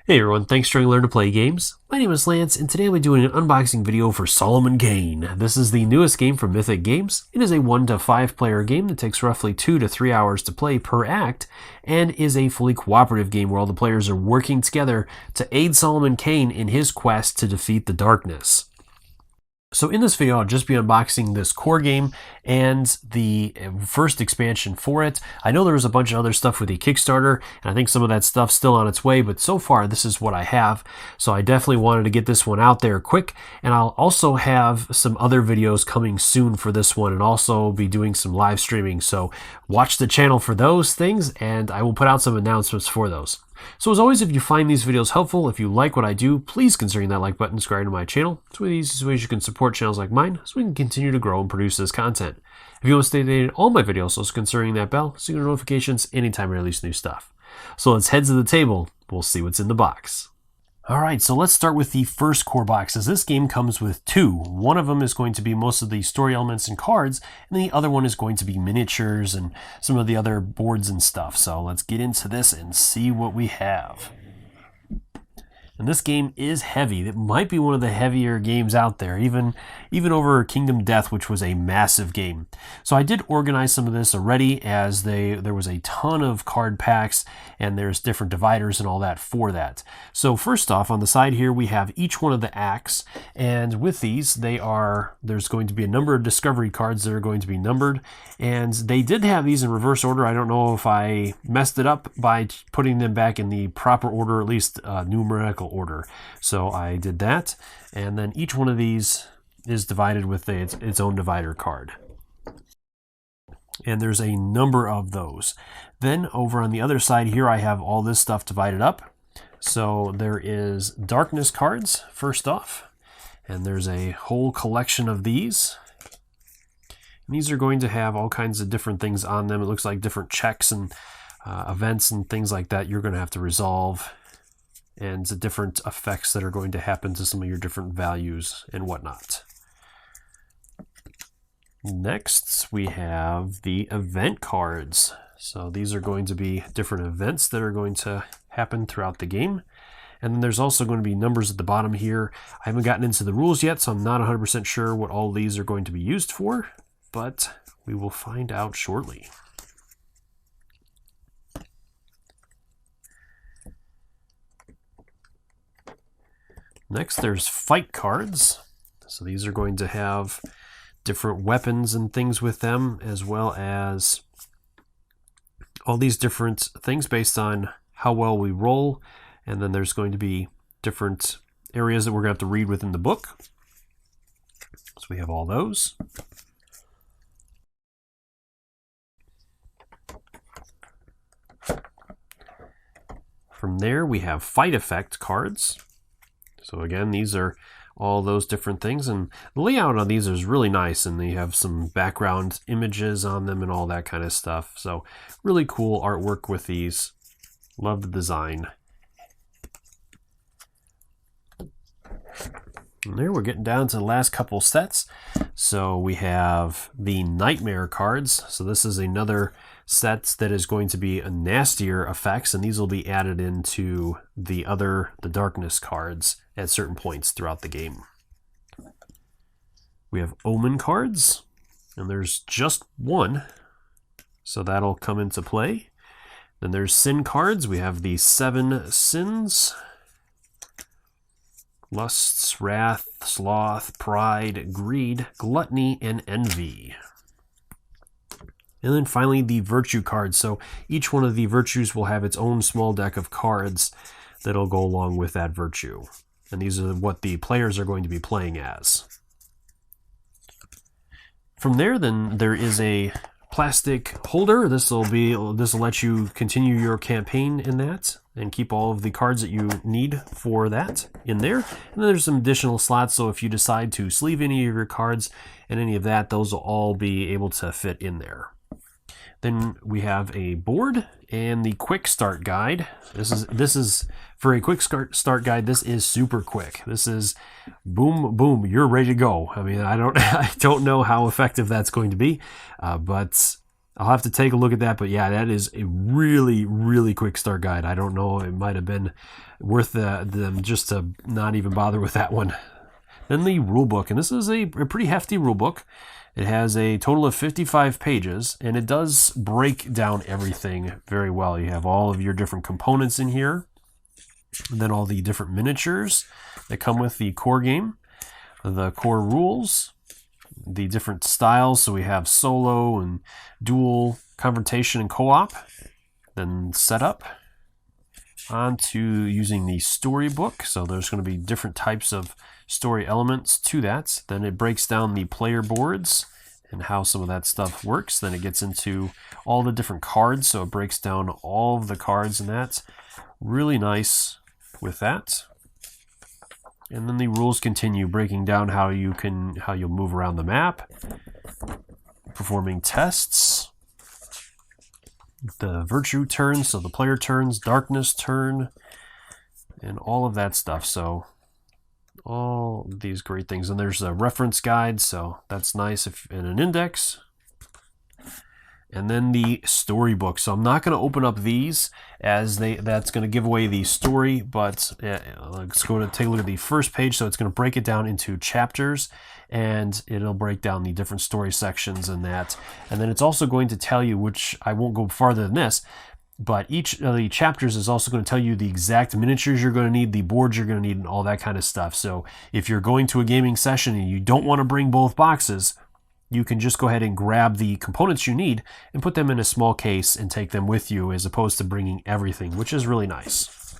Hey everyone, thanks for learning to play games. My name is Lance, and today I'll be doing an unboxing video for Solomon Kane. This is the newest game from Mythic Games. It is a 1 to 5 player game that takes roughly 2 to 3 hours to play per act, and is a fully cooperative game where all the players are working together to aid Solomon Kane in his quest to defeat the darkness. So in this video, I'll just be unboxing this core game and the first expansion for it. I know there was a bunch of other stuff with the Kickstarter, and I think some of that stuff's still on its way, but so far this is what I have. So I definitely wanted to get this one out there quick, and I'll also have some other videos coming soon for this one, and also be doing some live streaming. So watch the channel for those things, and I will put out some announcements for those. So as always, if you find these videos helpful, if you like what I do, please consider that like button, subscribe to my channel. It's one of the easiest ways you can support channels like mine, so we can continue to grow and produce this content. If you want to stay updated on all my videos, also considering that bell, so you get notifications anytime I release new stuff. So let's head to the table. We'll see what's in the box. Alright, so let's start with the first core box, as this game comes with two. One of them is going to be most of the story elements and cards, and the other one is going to be miniatures and some of the other boards and stuff. So let's get into this and see what we have. And this game is heavy. It might be one of the heavier games out there, even over Kingdom Death, which was a massive game. So I did organize some of this already, as there was a ton of card packs, and there's different dividers and all that for that. So first off, on the side here, we have each one of the acts, and with these, there's going to be a number of discovery cards that are going to be numbered, and they did have these in reverse order. I don't know if I messed it up by putting them back in the proper order, at least numerical order. So I did that, and then each one of these is divided with its own divider card. And there's a number of those. Then over on the other side here, I have all this stuff divided up. So there is darkness cards, first off, and there's a whole collection of these. And these are going to have all kinds of different things on them. It looks like different checks and events and things like that you're going to have to resolve, and the different effects that are going to happen to some of your different values and whatnot. Next, we have the event cards. So these are going to be different events that are going to happen throughout the game. And then there's also going to be numbers at the bottom here. I haven't gotten into the rules yet, so I'm not 100% sure what all these are going to be used for, but we will find out shortly. Next, there's fight cards. So these are going to have different weapons and things with them, as well as all these different things based on how well we roll. And then there's going to be different areas that we're going to have to read within the book. So we have all those. From there, we have fight effect cards. So again, these are all those different things, and the layout on these is really nice, and they have some background images on them and all that kind of stuff. So really cool artwork with these. Love the design. And there we're getting down to the last couple sets. So we have the nightmare cards. So this is another set that is going to be a nastier effects, and these will be added into the darkness cards at certain points throughout the game. We have omen cards, and there's just one, so that'll come into play. Then there's sin cards. We have the 7 sins: lusts, wrath, sloth, pride, greed, gluttony, and envy. And then finally, the virtue cards. So each one of the virtues will have its own small deck of cards that'll go along with that virtue. And these are what the players are going to be playing as. From there, then, there is a plastic holder. This will let you continue your campaign in that and keep all of the cards that you need for that in there. And then there's some additional slots, so if you decide to sleeve any of your cards and any of that, those will all be able to fit in there. Then we have a board and the quick start guide. This is for a quick start guide. This is super quick. This is boom, boom, you're ready to go. I mean, I don't know how effective that's going to be, but I'll have to take a look at that, but yeah, that is a really, really quick start guide. I don't know, it might have been worth them just to not even bother with that one. Then the rule book, and this is a pretty hefty rule book. It has a total of 55 pages, and it does break down everything very well. You have all of your different components in here, and then all the different miniatures that come with the core game, the core rules, the different styles. So we have solo and dual, confrontation and co-op, then setup, on to using the storybook. So there's going to be different types of story elements to that. Then it breaks down the player boards and how some of that stuff works. Then it gets into all the different cards, so it breaks down all of the cards, and that's really nice with that. And then the rules continue breaking down how you'll move around the map, performing tests, the virtue turn, so the player turns, darkness turn, and all of that stuff. So all these great things. And there's a reference guide, so that's nice, and an index. And then the storybook. So I'm not going to open up these as that's going to give away the story, but let's go to take a look at the first page. So it's going to break it down into chapters, and it'll break down the different story sections and that. And then it's also going to tell you, which I won't go farther than this, but each of the chapters is also going to tell you the exact miniatures you're going to need, the boards you're going to need, and all that kind of stuff. So if you're going to a gaming session and you don't want to bring both boxes, you can just go ahead and grab the components you need and put them in a small case and take them with you, as opposed to bringing everything, which is really nice.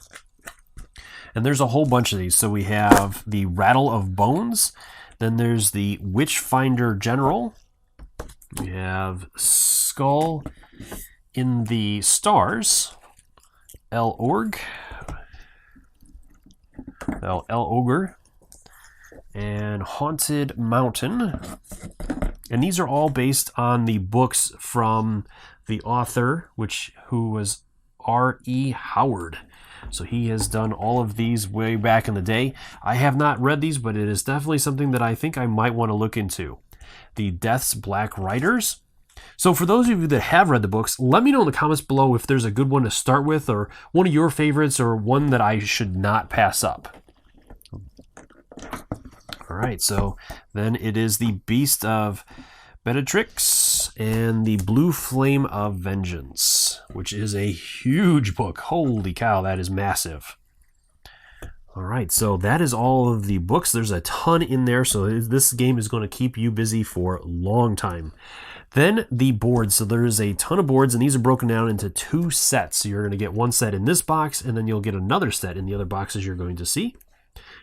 And there's a whole bunch of these. So we have the Rattle of Bones. Then there's the Witchfinder General. We have Skull in the Stars. El Ogre. And Haunted Mountain. And these are all based on the books from the author, who was R.E. Howard. So he has done all of these way back in the day. I have not read these, but it is definitely something that I think I might want to look into. The Death's Black Riders. So for those of you that have read the books, let me know in the comments below if there's a good one to start with, or one of your favorites, or one that I should not pass up. All right, so then it is the Beast of Bellatrix and the Blue Flame of Vengeance, which is a huge book. Holy cow, that is massive. All right, so that is all of the books. There's a ton in there, so this game is going to keep you busy for a long time. Then the boards. So there's a ton of boards, and these are broken down into 2 sets. So you're going to get one set in this box, and then you'll get another set in the other boxes you're going to see.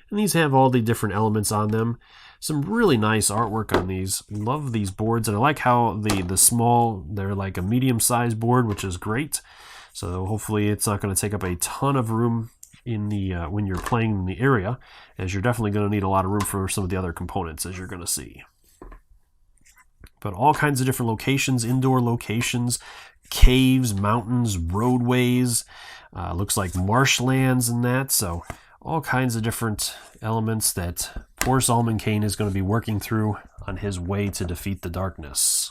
And these have all the different elements on them. Some really nice artwork on these. Love these boards, and I like how the small, they're like a medium-sized board, which is great. So hopefully it's not going to take up a ton of room in the when you're playing in the area, as you're definitely going to need a lot of room for some of the other components, as you're going to see. But all kinds of different locations, indoor locations, caves, mountains, roadways, looks like marshlands and that. So all kinds of different elements that poor Solomon Kane is going to be working through on his way to defeat the darkness.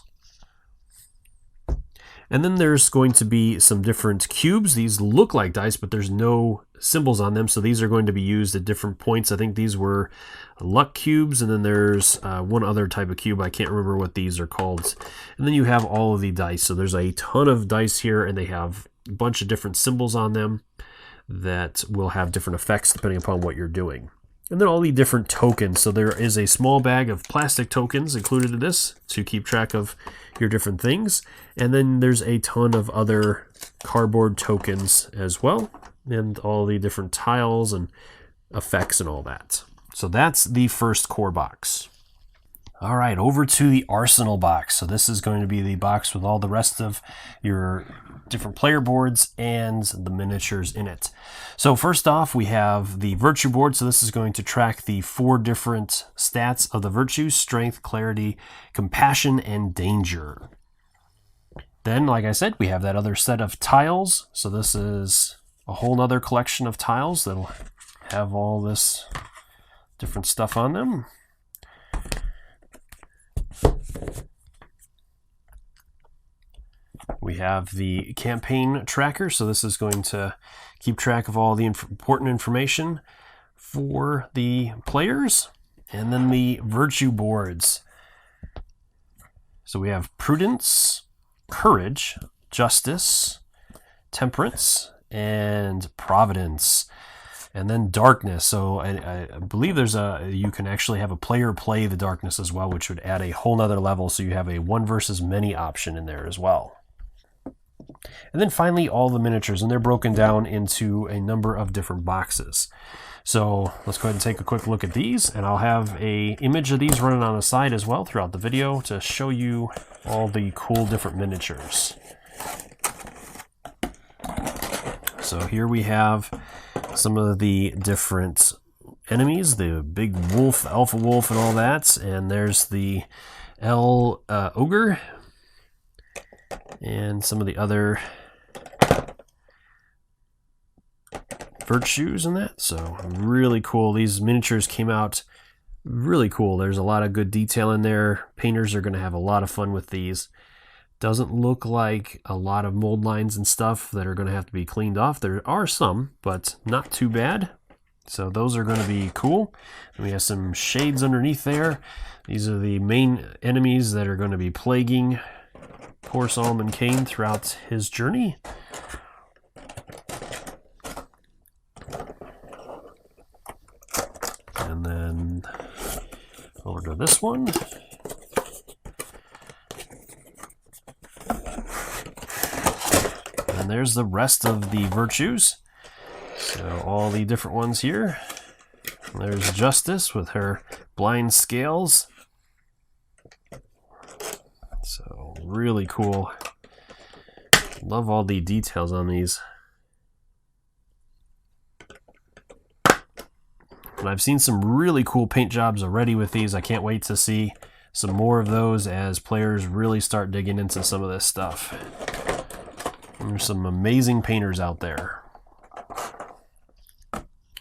And then there's going to be some different cubes. These look like dice, but there's no symbols on them, so these are going to be used at different points. I think these were luck cubes, and then there's one other type of cube. I can't remember what these are called. And then you have all of the dice. So there's a ton of dice here, and they have a bunch of different symbols on them that will have different effects depending upon what you're doing. And then all the different tokens. So there is a small bag of plastic tokens included in this to keep track of your different things. And then there's a ton of other cardboard tokens as well, and all the different tiles and effects and all that. So that's the first core box. All right, over to the Arsenal box. So this is going to be the box with all the rest of your different player boards and the miniatures in it. So first off, we have the virtue board. So this is going to track the 4 different stats of the virtues: strength, clarity, compassion, and danger. Then, like I said, we have that other set of tiles. So this is a whole nother collection of tiles that'll have all this different stuff on them. We have the campaign tracker, so this is going to keep track of all the important information for the players. And then the virtue boards. So we have prudence, courage, justice, temperance, and providence. And then darkness. So I believe you can actually have a player play the darkness as well, which would add a whole nother level. So you have a one versus many option in there as well. And then finally, all the miniatures, and they're broken down into a number of different boxes. So let's go ahead and take a quick look at these, and I'll have an image of these running on the side as well throughout the video to show you all the cool different miniatures. So here we have some of the different enemies, the big wolf, alpha wolf, and all that. And there's the ogre, and some of the other virtues in that. So really cool. These miniatures came out really cool. There's a lot of good detail in there. Painters are going to have a lot of fun with these. Doesn't look like a lot of mold lines and stuff that are going to have to be cleaned off. There are some, but not too bad. So those are going to be cool. And we have some shades underneath there. These are the main enemies that are going to be plaguing poor Solomon Kane throughout his journey. And then over to this one. And there's the rest of the virtues. So all the different ones here. There's Justice with her blind scales. So really cool. Love all the details on these. And I've seen some really cool paint jobs already with these. I can't wait to see some more of those as players really start digging into some of this stuff. There's some amazing painters out there.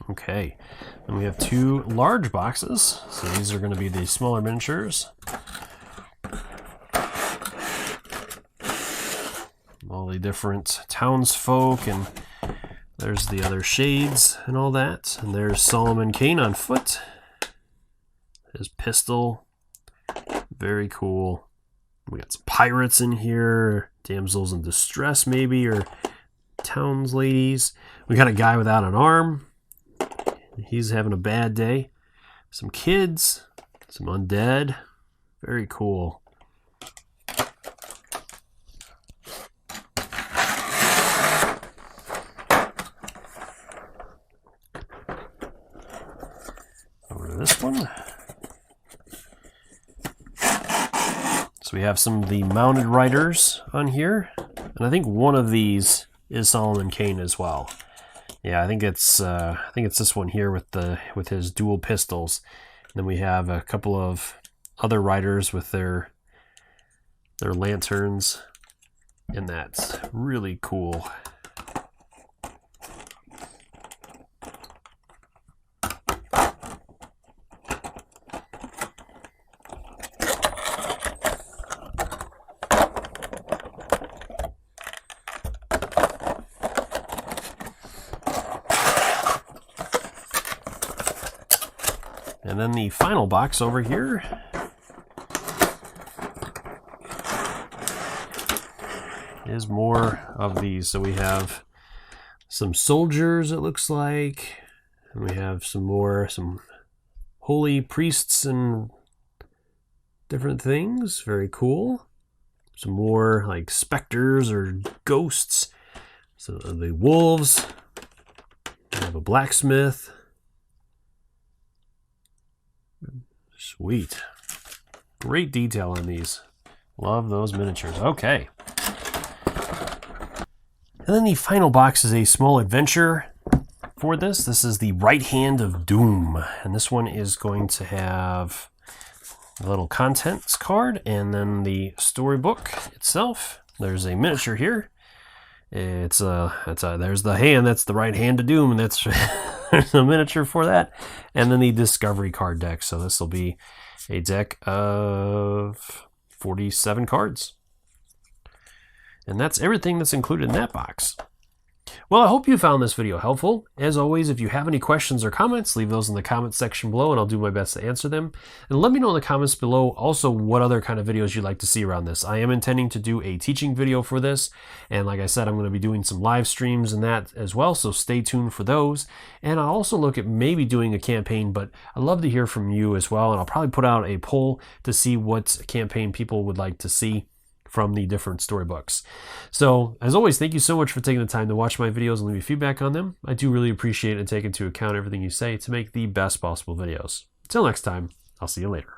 Okay, and we have two large boxes. So these are going to be the smaller miniatures. All the different townsfolk, and there's the other shades and all that. And there's Solomon Kane on foot. His pistol. Very cool. We got some pirates in here. Damsels in distress, maybe, or towns ladies. We got a guy without an arm. He's having a bad day. Some kids. Some undead. Very cool. Over to this one. So we have some of the mounted riders on here, and I think one of these is Solomon Kane as well. Yeah, I think it's this one here with his dual pistols. And then we have a couple of other riders with their lanterns, and that's really cool. And then the final box over here is more of these. So we have some soldiers, it looks like, and we have some holy priests and different things. Very cool. Some more like specters or ghosts. So the wolves. We have a blacksmith. Sweet. Great detail on these. Love those miniatures. Okay. And then the final box is a small adventure for this. This is the Right Hand of Doom. And this one is going to have a little contents card and then the storybook itself. There's a miniature here. There's the hand. That's the Right Hand of Doom. And that's there's a miniature for that. And then the discovery card deck. So this will be a deck of 47 cards. And that's everything that's included in that box. Well, I hope you found this video helpful. As always, if you have any questions or comments, leave those in the comments section below and I'll do my best to answer them. And let me know in the comments below also what other kind of videos you'd like to see around this. I am intending to do a teaching video for this. And like I said, I'm going to be doing some live streams and that as well, so stay tuned for those. And I'll also look at maybe doing a campaign, but I'd love to hear from you as well. And I'll probably put out a poll to see what campaign people would like to see from the different storybooks. So, as always, thank you so much for taking the time to watch my videos and leave me feedback on them. I do really appreciate it and take into account everything you say to make the best possible videos. Until next time, I'll see you later.